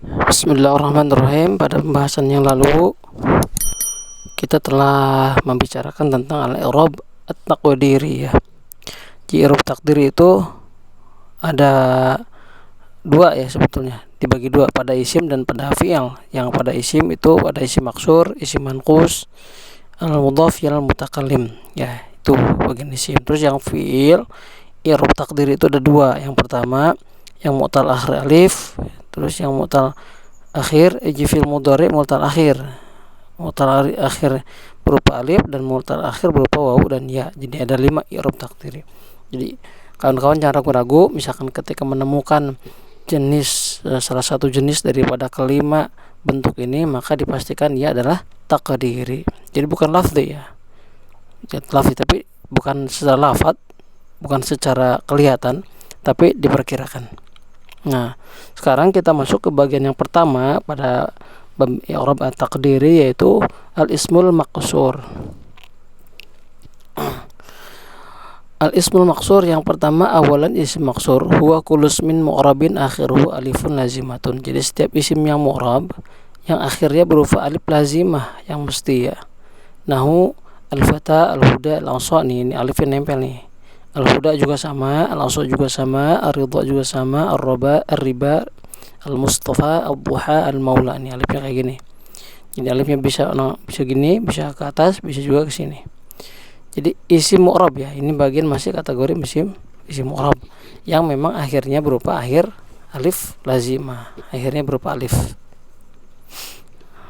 Bismillahirrahmanirrahim. Pada pembahasan yang lalu kita telah membicarakan tentang al-i'rab at-taqdiri ya. Di i'rab takdiri itu ada dua ya sebetulnya, dibagi dua, pada isim dan pada fi'il. Yang pada isim itu pada isim maksur, isim manqus, al-mudhaf al mutakallim ya, itu bagian isim. Terus yang fi'il i'rab takdiri itu ada dua. Yang pertama yang mu'tal akhir alif, terus yang mu'tal akhir fil mudhari mu'tal akhir. Mu'tal akhir berupa alif dan mu'tal akhir berupa wawu dan ya. Jadi ada 5 i'rab takdiri. Jadi kawan-kawan jangan ragu-ragu, misalkan ketika menemukan jenis salah satu jenis daripada kelima bentuk ini, maka dipastikan ia adalah takdiri. Jadi bukan lafzi ya. Lafzi tapi bukan secara lafaz, bukan secara kelihatan, tapi diperkirakan. Nah, sekarang kita masuk ke bagian yang pertama pada i'rab at-taqdiri, yaitu al-ismul maqsur. Al-ismul maqsur yang pertama, awalan isim maqsur huwa kullu ismin mu'rabin akhiruhu alifun lazimatun. Jadi setiap isim yang mu'rab yang akhirnya berupa alif lazimah yang mesti ya. Nahu al-fata, al-huda, al-asa, ini alifnya nempel nih. Al-huda juga sama, al-asa juga sama, ar-ridha juga sama, ar-raba, ar-riba, al-mustafa, al-duha, al-maula. Ini alifnya kayak gini. Jadi alifnya bisa gini, bisa ke atas, bisa juga ke sini. Jadi isim mu'rab ya, ini bagian masih kategori isim mu'rab yang memang akhirnya berupa akhir alif lazimah, akhirnya berupa alif.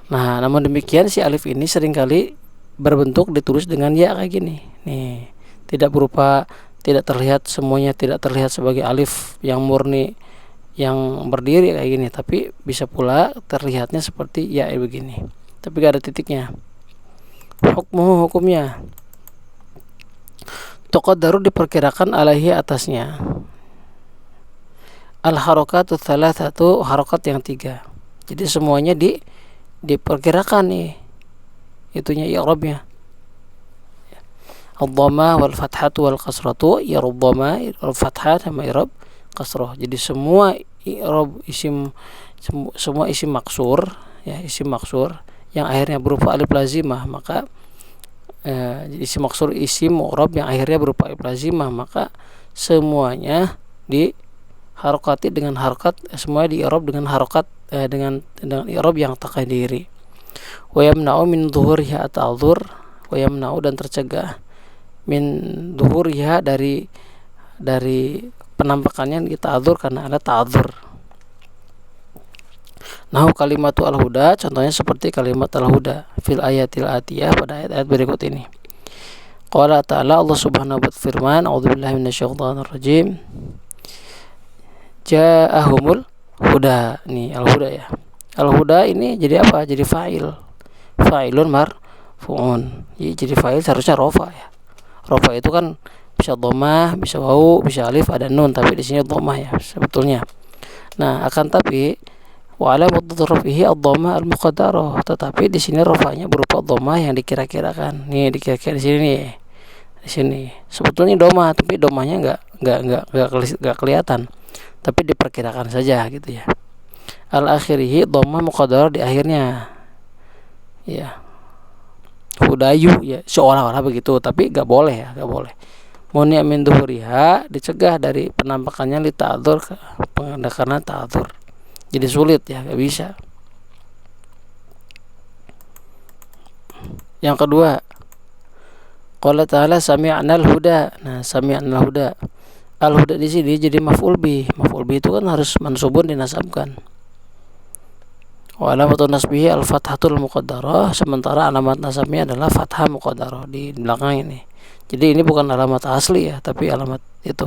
Nah, namun demikian si alif ini seringkali berbentuk ditulis dengan ya kayak gini. Nih, tidak terlihat semuanya, tidak terlihat sebagai alif yang murni yang berdiri kayak gini, tapi bisa pula terlihatnya seperti ya begini, tapi gak ada titiknya. Hukumnya tuqaddaru diperkirakan alaihi atasnya al harakatu thalathatu, harokat yang 3. Jadi semuanya diperkirakan nih itunya i'rabnya. Ad-dhammah wal fathatu wal kasratu, i'rab dhammah, i'rab fathah sama i'rab kasrah. Jadi semua i'rab semua isim maksur ya, isim maksur yang akhirnya berupa alif lazimah, maka isim maksur isim mu'rab yang akhirnya berupa alif lazimah, maka semuanya diharokati dengan harokat, semuanya di-i'rab dengan harokat dengan i'rab yang taqdiri. Wa yamna'u min dhuhuriha at-ta'dzur, wa yamna'u dan tercegah min dhuhuriha dari penampakannya kita ta'dzur karena ada ta'dzur. Nahu kalimatu al-huda, contohnya seperti kalimat al-huda fil ayatil atiyah, pada ayat-ayat berikut ini. Qala ta'ala, Allah subhanahu wa ta'ala berfirman, a'udzubillahi minasyaitonir rajim, ja'ahumul huda. Nih al-huda ya, al-huda ini jadi apa? Jadi fa'ilun marfu'un. Jadi fa'il seharusnya rofa ya. Rofa itu kan bisa dhammah, bisa wawu, bisa alif, ada nun, tapi di sini dhammah ya sebetulnya. Nah, akan tapi wa alamatu rafihi ad-dhammah al-muqaddarah, tetapi di sini rafanya berupa dhammah yang dikira-kirakan. Nih dikira-kira di sini nih. Di sini sebetulnya dhammah, tapi dhammahnya enggak kelihatan. Tapi diperkirakan saja gitu ya. Al-akhirihi dhammah muqaddarah di akhirnya. Ya. Hudayu ya, seolah-olah begitu, tapi enggak boleh ya, enggak boleh. Muni min dhuhuriha, dicegah dari penampakannya li ta'dzur, karena ta'dzur. Jadi sulit ya, enggak bisa. Yang kedua, qala ta'ala sami'nal huda. Nah, sami'nal huda. Al-huda di sini jadi maf'ul bih. Maf'ul bih itu kan harus mansubun, dinasabkan. Wa alamatu nasbihi al-fathatul muqaddarah, sementara alamat nasabnya adalah fathah muqaddarah di belakang ini. Jadi ini bukan alamat asli ya, tapi alamat itu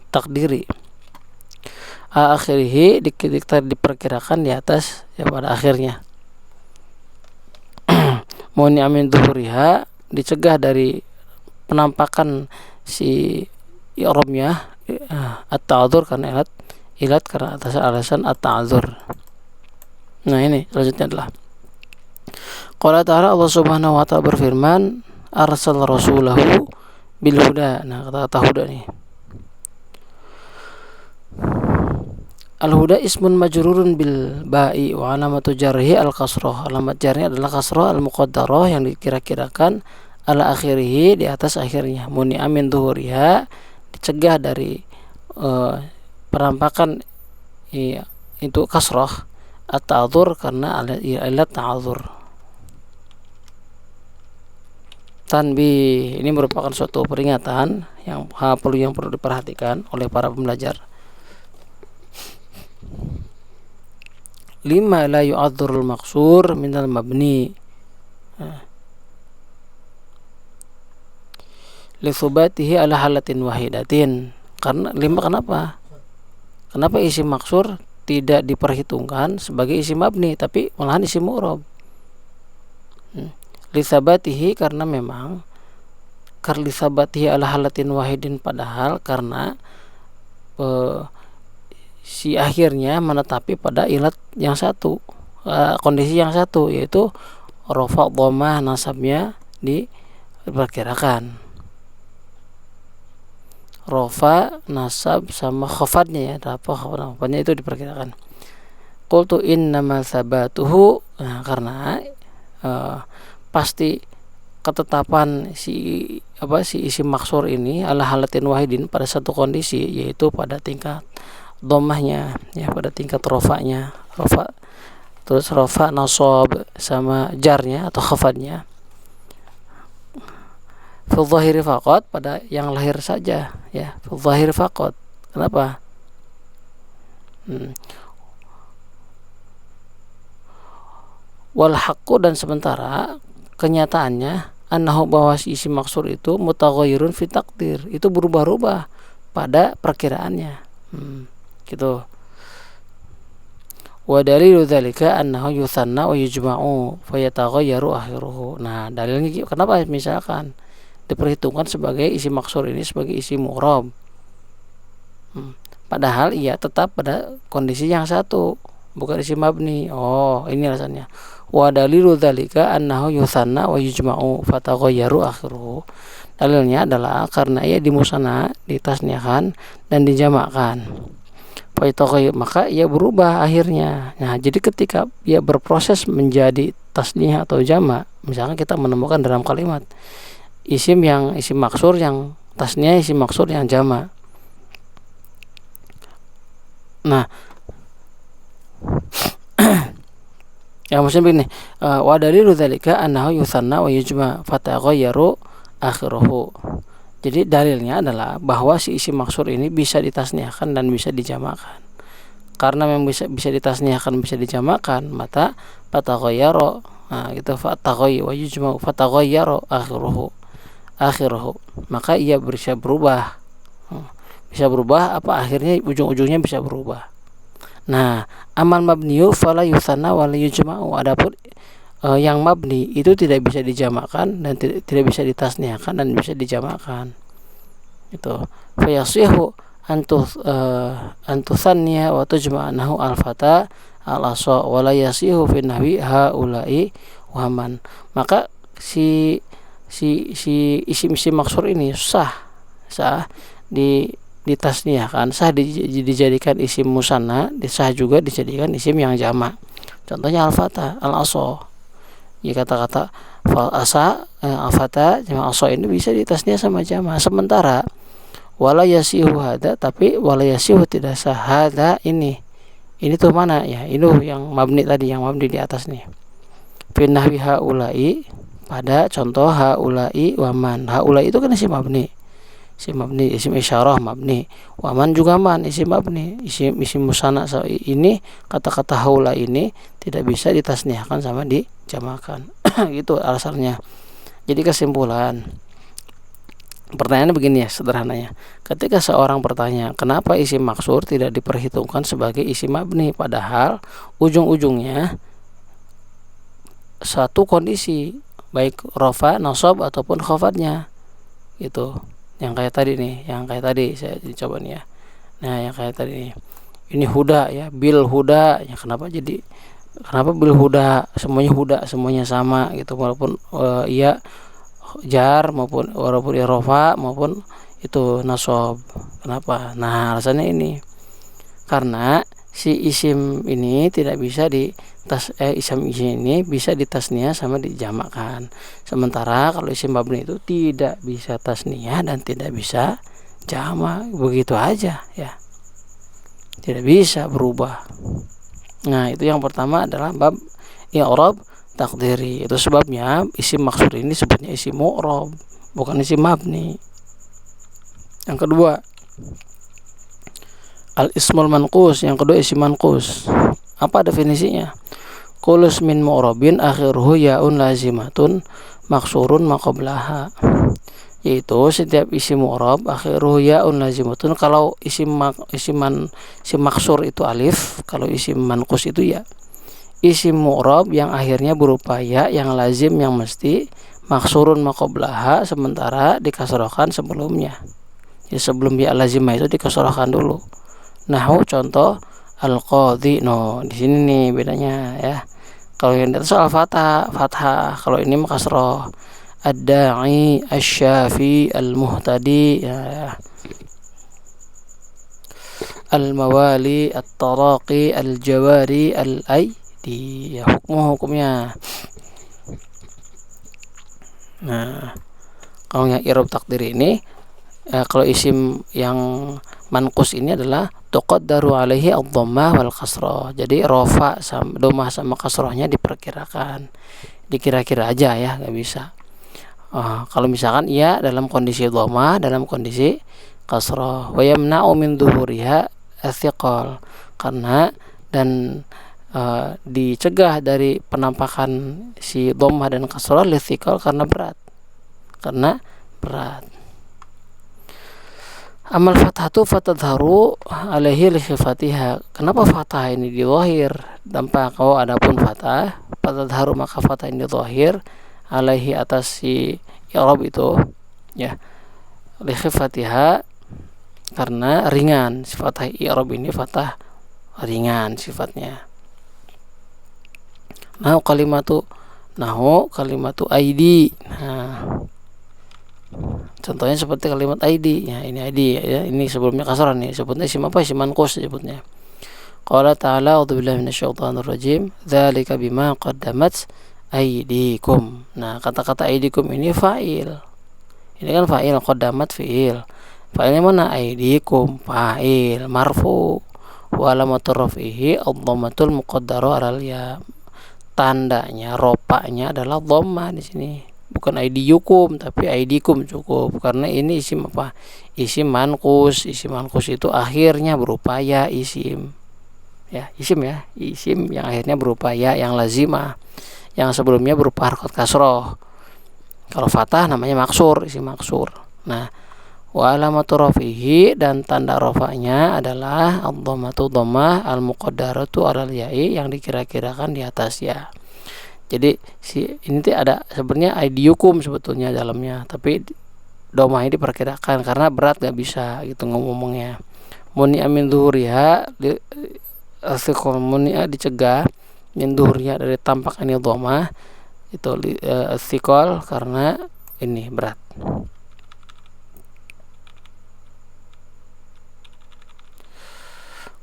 takdiri. Akhirihi diperkirakan di atas ya, pada akhirnya. Muni amin dhuhuriha, dicegah dari penampakan si i'rabnya at-ta'dzur karena ilat karena atas alasan at-ta'dzur. Nah, ini selanjutnya adalah qala ta'ala, Allah subhanahu wa ta'ala berfirman, arsal rasulahu bil huda. Nah, kata-kata huda nih Al-huda ismun majrurun bil ba'i wa alamatu jarhi al-kasroh. Alamat jarnya adalah kasroh al-muqaddaroh yang dikira-kirakan ala akhirihi, di atas akhirnya. Muni amin duhuriha, dicegah dari perampakan itu kasroh at-ta'dzur karena ilat ta'adzur. Tanbih, ini merupakan suatu peringatan yang perlu diperhatikan oleh para pembelajar. Lima la yu'adzurul maksur minal mabni li thubatihi ala halatin wahidatin. Karena kenapa isim maksur tidak diperhitungkan sebagai isim mabni tapi malahan isim mu'rab? Li thabatihi, karena memang li thabatihi ala halatin wahidin, padahal karena si akhirnya menetapi pada ilat yang satu, kondisi yang satu, yaitu rafa dhammah nasabnya diperkirakan. Rafa nasab sama khafadnya ya, khafadnya itu diperkirakan. Qultu innama sabatuhu, karena pasti ketetapan si isim maksur ini ala halatin wahidin pada satu kondisi, yaitu pada tingkat dhammahnya ya, pada tingkat rofanya, terus rofa nasab sama jarnya atau khafadnya. Fil zahiri faqat, pada yang lahir saja ya, fil zahiri faqat. Kenapa? Wal haqqu, dan sementara kenyataannya annahu, bahwa si isim maksur itu mutaghayyirun fi taqdir, itu berubah-ubah pada perkiraannya. Gitu. Wa dalilu dzalika annahu yuthanna wa yujma'u fa yataghayyaru akhiruhu. Nah, dalilnya kenapa misalkan diperhitungkan sebagai isim maksur ini sebagai isim mu'rab, padahal ia tetap pada kondisi yang satu, bukan isim mabni. Oh, ini alasannya. Wa dalilu dzalika annahu yuthanna wa yujma'u fa taghayyaru akhiruhu. Dalilnya adalah karena ia dimusanna, ditasniahkan dan dijamakkan, maka ia berubah akhirnya. Nah, jadi ketika ia berproses menjadi tasniah atau jamak, misalkan kita menemukan dalam kalimat isim maksur yang tasniah, isim maksur yang jamak. Nah, yang maksudnya begini, wa dalilu dzalika annahu yuthanna wa yujma fataghayyaru akhiruhu. Jadi dalilnya adalah bahwa si isim maksur ini bisa ditasniahkan dan bisa dijamakkan. Karena memang bisa ditasniahkan, bisa dijamakkan, maka fataghayyaru, gitu, fataghayyaru wa yujma fataghayyaru akhiruhu, maka ia bisa berubah. Bisa berubah apa akhirnya, ujung-ujungnya bisa berubah. Nah, amal mabniyu fala yuthanna wa la yujma'u. Adapun yang mabni itu tidak bisa dijamakkan dan tidak bisa ditasniahkan dan bisa dijamakkan. Itu fayasihu antuthanniya wa tujma'anahu al-fata al-asa wa la yasihu fi nahwi haula'i wa man. Maka si isim maksur ini sah ditasniahkan, sah dijadikan isim musanna, sah juga dijadikan isim yang jamak. Contohnya al-fata, al-asa. Ya, kata-kata fal asa, al-fata, jamak asa ini bisa ditasniah sama jamak. Sementara wala yasihu hada, tapi wala yasihu tidak sah hada ini tuh mana ya? Ini yang mabni tadi, yang mabni di atas nih. Fi nahwi haula'i, pada contoh haula'i wa man. Haula'i itu kan isim mabni, isim isyarah mabni. Wa man juga man, isim mabni, isim musanna. Ini kata-kata haula ini tidak bisa ditasniahkan sama dijamakan. Gitu alasannya. Jadi kesimpulan, pertanyaannya begini ya, sederhananya. Ketika seorang bertanya, kenapa isim maksur tidak diperhitungkan sebagai isim mabni, padahal ujung-ujungnya satu kondisi, baik rafa, nasab ataupun khafadnya. Gitu. Yang kayak tadi saya coba nih ya. Nah, yang kayak tadi nih, ini huda ya, bil huda ya. Kenapa bil huda, semuanya sama gitu, walaupun ia jar maupun walaupun ia rafa maupun itu nasab. Kenapa? Nah, alasannya ini karena si isim ini tidak bisa isim ini bisa ditasniah sama dijamakkan. Sementara kalau isim mabni itu tidak bisa tasniah dan tidak bisa jamak, begitu aja ya. Tidak bisa berubah. Nah, itu yang pertama adalah bab i'rab takdiri. Itu sebabnya isim maksur ini sebutnya isim mu'rab, bukan isim mabni. Yang kedua, al-ismul manqus. Yang kedua isim manqus. Apa definisinya? Kulus min mu'rabin akhiruhu ya'un lazimatun maksurun maqablaha. Yaitu setiap isim mu'rab akhiruhu ya'un lazimatun. Kalau isim maksur itu alif, kalau isim manqus itu ya. Isim mu'rab yang akhirnya berupa ya, yang lazim, yang mesti, maksurun maqablaha, sementara dikasrohkan sebelumnya. Ya, sebelum ya lazimah itu dikasrohkan dulu. Nahu contoh al-qadhi. No, di sini nih bedanya ya. Kalau yang di atas fathah, kalau ini kasroh. Ad-da'i, asy-syafi, al-muhtadi ya. Al-mawali, at-taraqi, al-jawari, al-aidi ya, hukumnya. Nah, kalau yang i'rab takdir ini kalau isim yang manqus ini adalah tuqaddaru alaihi ad-dhammah wal kasrah. Jadi rofa sama dhammah sama kasrahnya diperkirakan. Dikira-kira aja ya, nggak bisa. Kalau misalkan ia dalam kondisi dhammah, dalam kondisi kasrah. Wa yamna'u min dhuhuriha athiqal, karena dan dicegah dari penampakan si dhammah dan kasrah lithiqal, karena berat. Amal fathatu fatadharu alaihi li khifatiha. Kenapa fathah ini di zahir? Dampak kalau adapun fathah fatadharu, maka fathah ini zahir alaihi atas si i'rab itu ya, li khifatiha, karena ringan. Si fathah i'rab ini fathah ringan sifatnya. Nahu kalimatu aidi. Nah, contohnya seperti kalimat ID ya, ini ID ya, ini sebelumnya kasrah nih, sebutnya isim apa? Isim manqus sebutnya. Qala ta'ala a'udzubillahi minasyaitonir rajim, dzalika bima qaddamat aydikum. Nah, kata-kata aydikum ini fa'il. Ini kan fa'il, qaddamat fi'il. Fa'ilnya mana? Aydikum, fa'il marfu. Wa alamatur raf'ihi ad-dhammatul muqaddarah 'alal ya. Tandanya, ropanya adalah dhammah di sini. Bukan aidiyukum tapi aidikum cukup, karena ini isim apa? Isim manqus. Isim manqus itu akhirnya berupa ya, isim ya, isim yang akhirnya berupa ya yang lazimah, yang sebelumnya berupa harkat kasroh. Kalau fathah namanya maksur, isim maksur. Nah, wa alamatu rafihi, dan tanda rafa'nya adalah ad-dhammatu dhammah al-muqaddaratu 'alal ya'i, yang dikira-kirakan di atas ya. Jadi ini tuh ada sebenarnya aidiyukum sebetulnya dalamnya, tapi domah ini diperkirakan karena berat, nggak bisa gitu ngomongnya. Muni'a min dhuhuriha, muni'a dicegah, min dhuhuriha dari tampak ini domah itu thiqal, karena ini berat.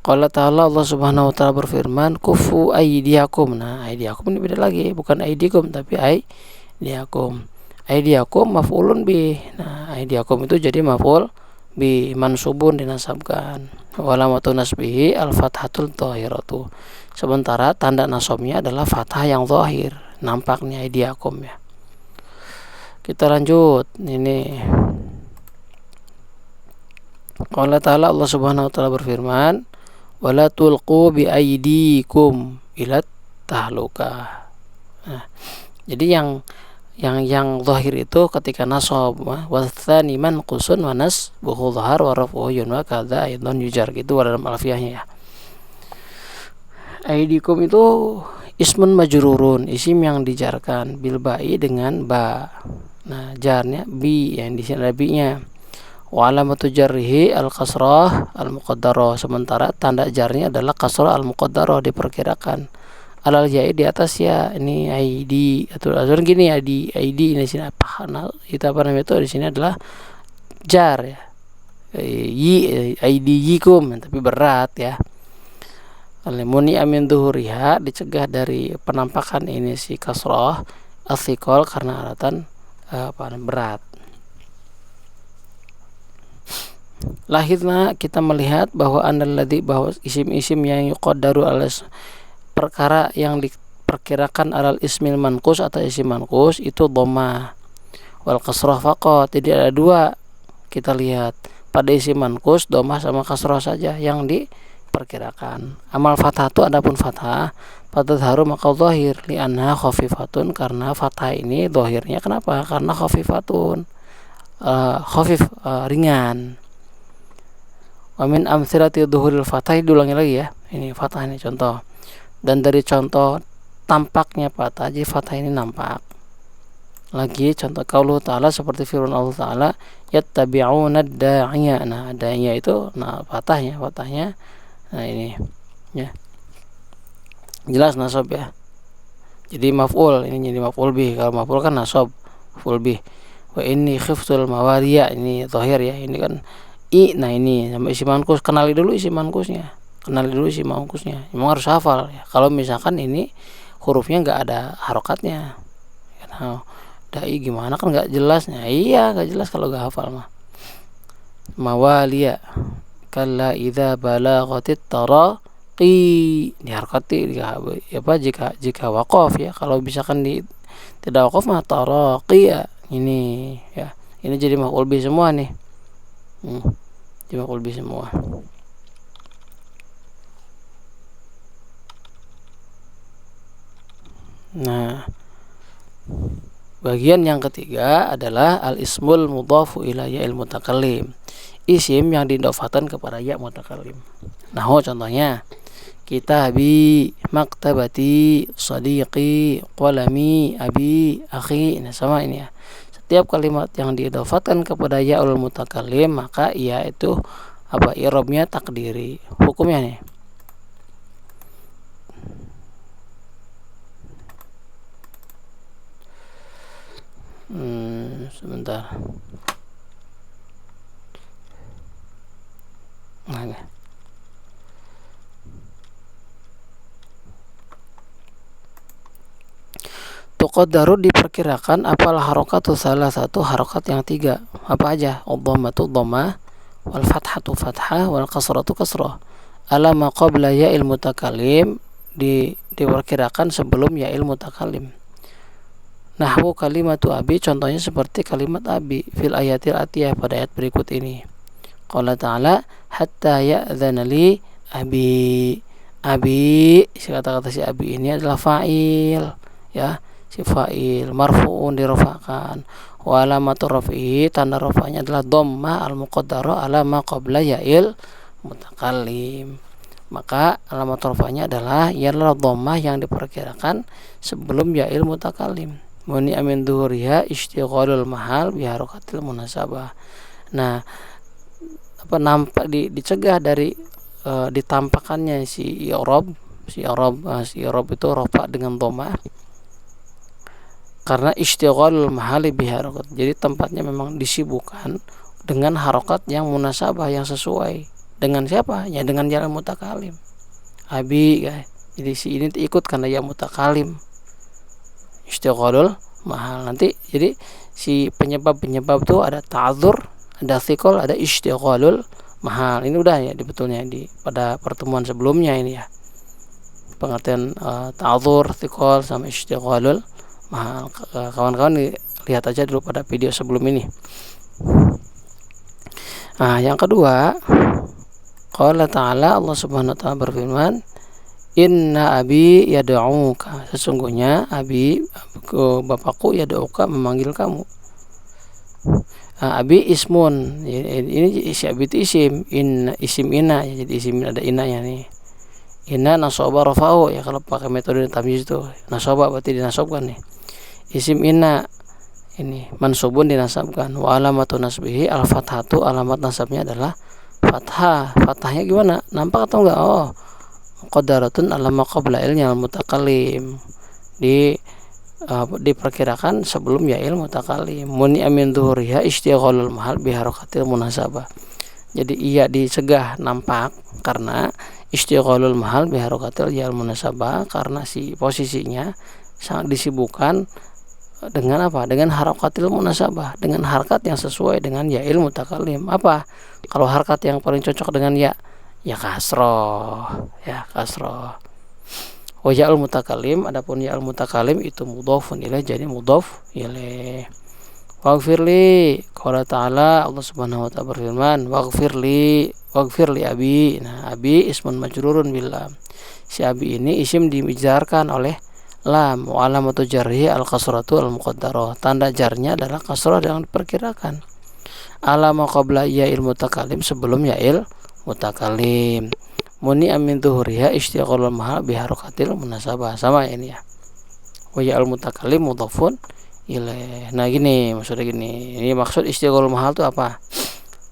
Qala ta'ala, Allah subhanahu wa ta'ala berfirman, kufu aydiyakum. Nah, aydiyakum ini beda lagi, bukan aydikum tapi aydiyakum. Aydiyakum maf'ulun bi. Nah, aydiyakum itu jadi maf'ul bi, mansubun, dinasabkan. Walamatu nasbihi al-fathatul dhahiratu. Sementara tanda nasabnya adalah fathah yang zahir, nampaknya aydiyakum ya. Kita lanjut. Ini Qala ta'ala, Allah subhanahu wa ta'ala berfirman, wala tulqu bi aydikum ila tahlukah. Nah, jadi yang zahir itu ketika nasab, wa tsani manqusun wa nasbuhu dhahar wa rafuhu yunwa kadza aidan yujar, gitu dalam alfiyahnya ya. Aydikum itu ismun majrurun, isim yang dijarkan, bil ba'i, dengan ba. Nah, jarnya bi, yang di sini ada bi-nya. Wa alamatu jarrihi al-kasrah al-muqaddarah, sementara tanda jarnya adalah kasrah al-muqaddarah, diperkirakan. Alal ya'i, di atas ya. Ini ID atau gini, ID ini sini apa? Nah, itu apa namanya itu di sini adalah jar ya. ID yikum, tapi berat ya. Muni amin duhuriha, dicegah dari penampakan ini si kasroh asikol karena alatan berat. Lahirna kita melihat bahwa bahwa isim-isim yang yuqaddaru alas perkara yang diperkirakan alal ismil manqus atau isim manqus itu dhammah wal kasroh faqat. Jadi ada dua, kita lihat pada isim manqus dhammah sama kasroh saja yang diperkirakan. Amal fathah itu adapun fathah fatadharu maka zahir li'anha khafifatun, karena fathah ini zahirnya kenapa? Karena khafifatun, khafif, ringan. Wa min amthilati dhuhuril fathah, diulangi lagi ya. Ini fathah ini contoh. Dan dari contoh tampaknya fathah, jadi fathah ini nampak. Lagi contoh qauluhu ta'ala seperti firman Allah Ta'ala yattabi'una ad-da'iya. Nah, da'iya itu fathahnya. Nah, ini ya. Jelas nasab ya. Jadi maf'ul, ini jadi maf'ul bih. Kalau maf'ul kan nasab, maf'ul bih. Wa inni khiftul mawaliya, ini zahir ya. Ini kan nah ini sama isim manqus, kenali dulu isim manqusnya. Memang harus hafal ya. Kalau misalkan ini hurufnya nggak ada harokatnya, nah, dai gimana kan nggak jelasnya. Iya, nggak jelas kalau nggak hafal mah. Mawaliya kalla idza balaghatit taraqi, diharokati jika waqaf ya. Kalau misalkan tidak waqaf mah taraqi ya. Ini ya, ini jadi maf'ul bih semua nih. Jadi maf'ul bih semua. Nah, bagian yang ketiga adalah al-ismul mudhafu ila ya'il mutakallim, isim yang diidhofahkan kepada ya mutakallim. Nah, contohnya kitabi, maktabati, sadiqi, qalami, abi, akhi. Nah, sama ini ya. Setiap kalimat yang diidhofahkan kepada ya'ul mutakallim maka ia itu i'rabnya takdiri. Hukumnya nih, sebentar. Nah, ini tuqaddaru, diperkirakan apalah harokatu, salah satu harokat yang tiga. Apa aja? Dhammatu dhammah, wal fathatu fathah, wal kasratu kasrah. Ala ma qabla ya'il mutakallim, diperkirakan sebelum ya'il mutakallim. Nahwu kalimatu abi, contohnya seperti kalimat abi fil ayatil atiyah, pada ayat berikut ini. Qala ta'ala hatta ya'dzana li abi. Abi, kata-kata si abi ini adalah fa'il ya, si fa'il marfu'un, dirafa'kan. Wa alamatu raf'ihi, tanda rafa'nya adalah dhammah al-muqaddarah ala ma qabla ya'il mutakallim. Maka alamat rafa'nya adalah ialah dhammah yang diperkirakan sebelum ya'il mutakallim. Muni amin duhuriha istighalul mahal bi harakatil munasabah. Nah, nampak dicegah dari ditampakannya si i'rab itu rafa dengan dhammah karena istighalul mahali bi harakat. Jadi tempatnya memang disibukkan dengan harokat yang munasabah, yang sesuai dengan siapa? Ya dengan ya mutakallim. Abi guys. Jadi si ini ikut karena ya mutakallim. Istighalul mahal. Nanti jadi si penyebab itu ada ta'dzur, ada thiqal, ada istighalul mahal. Ini udah ya dibetulnya pada pertemuan sebelumnya ini ya. Pengertian ta'dzur, thiqal sama istighalul mahal. Kawan-kawan lihat aja dulu pada video sebelum ini. Nah, yang kedua, qala ta'ala, Allah Subhanahu wa ta'ala berfirman, inna abi yad'uka, sesungguhnya abi, bapakku, yad'uka, memanggil kamu. Abi ismun, ini isi abi itu isim, isim ina ya, jadi isim ada inanya nih. Ina nasaba rafa'u ya, kalau pakai metode tamyiz itu nasaba berarti dinasabkan nih. Isim ina ini mansubun, dinasabkan. Wa alamatu nasbihi al-fathatu, alamat nasabnya adalah fathah. Fathahnya gimana? Nampak atau enggak? Oh, qadaratun alama qabla ilnya mutakallim, diperkirakan sebelum ya'il mutakallim. Muni amin dhuhuriha istighalul mahal biharakatil munasabah. Jadi ia dicegah nampak karena istiqolul mahal biharokatil ya munasabah, karena si posisinya sangat disibukkan dengan apa? Dengan harokatil munasabah, dengan harkat yang sesuai dengan ya'il mutakalim. Apa? Kalau harkat yang paling cocok dengan ya kasroh, ya kasroh. Wa ya'ul mutakalim, adapun ya'ul mutakalim itu mudhofun ilaih, jadi mudhof ilaih. Waghfirli, qala ta'ala, Allah Subhanahu wa ta'ala berfirman, waghfirli abi. Nah, abi ismun majrurun bil lam. Si abi ini isim dijarkan oleh lam. Wa alamatu jarhi al kasratu al muqaddarah. Tanda jarnya adalah kasrah yang diperkirakan. Alama qabla ya'il mutakalim, sebelum ya'il mutakalim. Muni amin tuhuriha istiqolul mahal biharokatil munasabah. Sama ini ya. Wa ya'il mutakalim mudhofun ilaih. Nah gini, maksudnya gini. Ini maksud istiqolul mahal itu apa?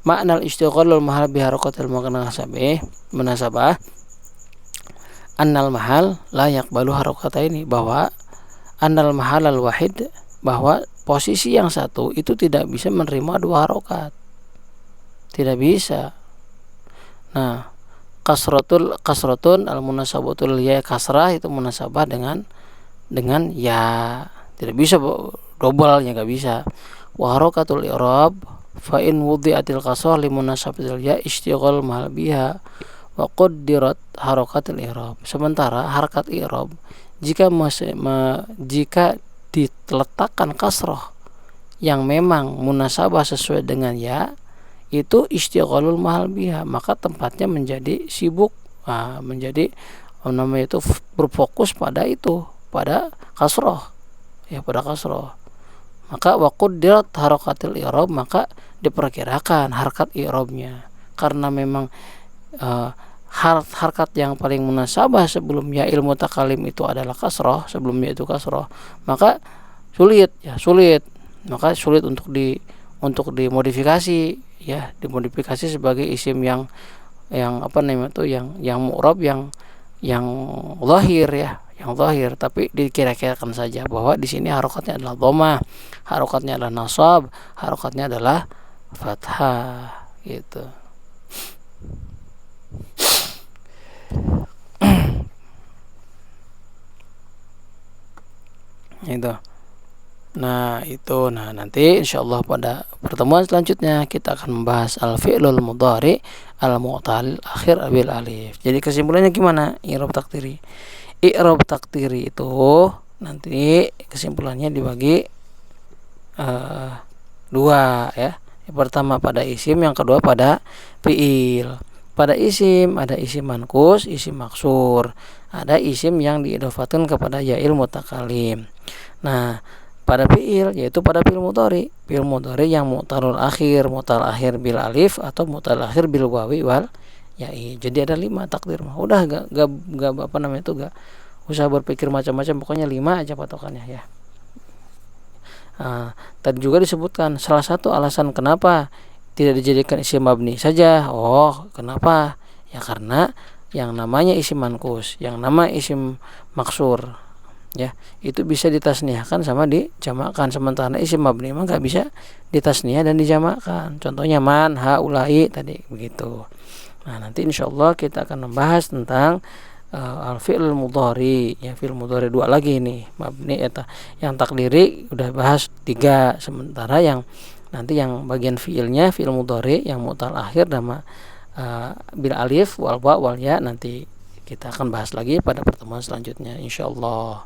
Makna istiqolul mahal biharokatil munasabah annal mahal la yaqbalu harokata ini, bahwa annal mahal al wahid, bahwa posisi yang satu itu tidak bisa menerima dua harokat, tidak bisa. Nah, kasrotun al munasabatul ya, kasrah itu munasabah dengan ya, tidak bisa double-nya, nggak bisa. Wa harokatul i'rab fa in wudi'atil kasrah li munasabatil ya istiqol mahal biha wa quddirat harokatil i'rab. Sementara harakat i'rab jika diletakkan kasrah yang memang munasabah sesuai dengan ya, itu istiqolul mahal biha, maka tempatnya menjadi sibuk, menjadi namanya itu berfokus pada itu, pada kasroh, ya pada kasroh. Maka waquddirat harakatil i'rab, maka diperkirakan harakat i'rabnya, karena memang harakat yang paling munasabah sebelum ya ilmu takalim itu adalah kasroh, sebelumnya itu kasroh, maka sulit maka sulit untuk dimodifikasi, ya, dimodifikasi sebagai isim yang apa namanya itu yang mu'rab, yang zahir, ya, yang zahir, tapi dikira-kirakan saja bahwa di sini harokatnya adalah dhammah, harokatnya adalah nasab, harokatnya adalah fathah, gitu. Itu. Nah nanti insyaallah pada pertemuan selanjutnya kita akan membahas al-fi'lul mudhari al-mu'tal akhir bil alif. Jadi kesimpulannya gimana? I'rab takdiri itu nanti kesimpulannya dibagi dua, ya. Yang pertama pada isim, yang kedua pada fi'il. Pada isim ada isim mankus, isim maksur, ada isim yang diidhofatkan kepada ya'il mutakalim. Nah, pada fi'il, yaitu pada fi'il mudhari yang mu'tal akhir bil alif atau mu'tal akhir bil wawi wal ya'i. Jadi ada 5 takdir mah. Udah gak apa namanya itu, gak usah berpikir macam-macam, pokoknya 5 aja patokannya, ya. Tadi juga disebutkan salah satu alasan kenapa tidak dijadikan isim mabni saja. Oh, kenapa? Ya karena yang namanya isim mankus, yang nama isim maksur, ya, itu bisa ditasniahkan sama dijamakkan, sementara isim mabni memang nggak bisa ditasniah dan dijamakkan. Contohnya man, haulai tadi, begitu. Nah, nanti insyaallah kita akan membahas tentang al-fi'l mudhari, ya, fi'il mudhari 2 lagi nih, mabni eta. Yang takdiri udah bahas 3, sementara yang nanti yang bagian fi'ilnya, fi'il mudhari yang mu'tal akhir sama bil alif wal ba wal ya, nanti kita akan bahas lagi pada pertemuan selanjutnya insyaallah.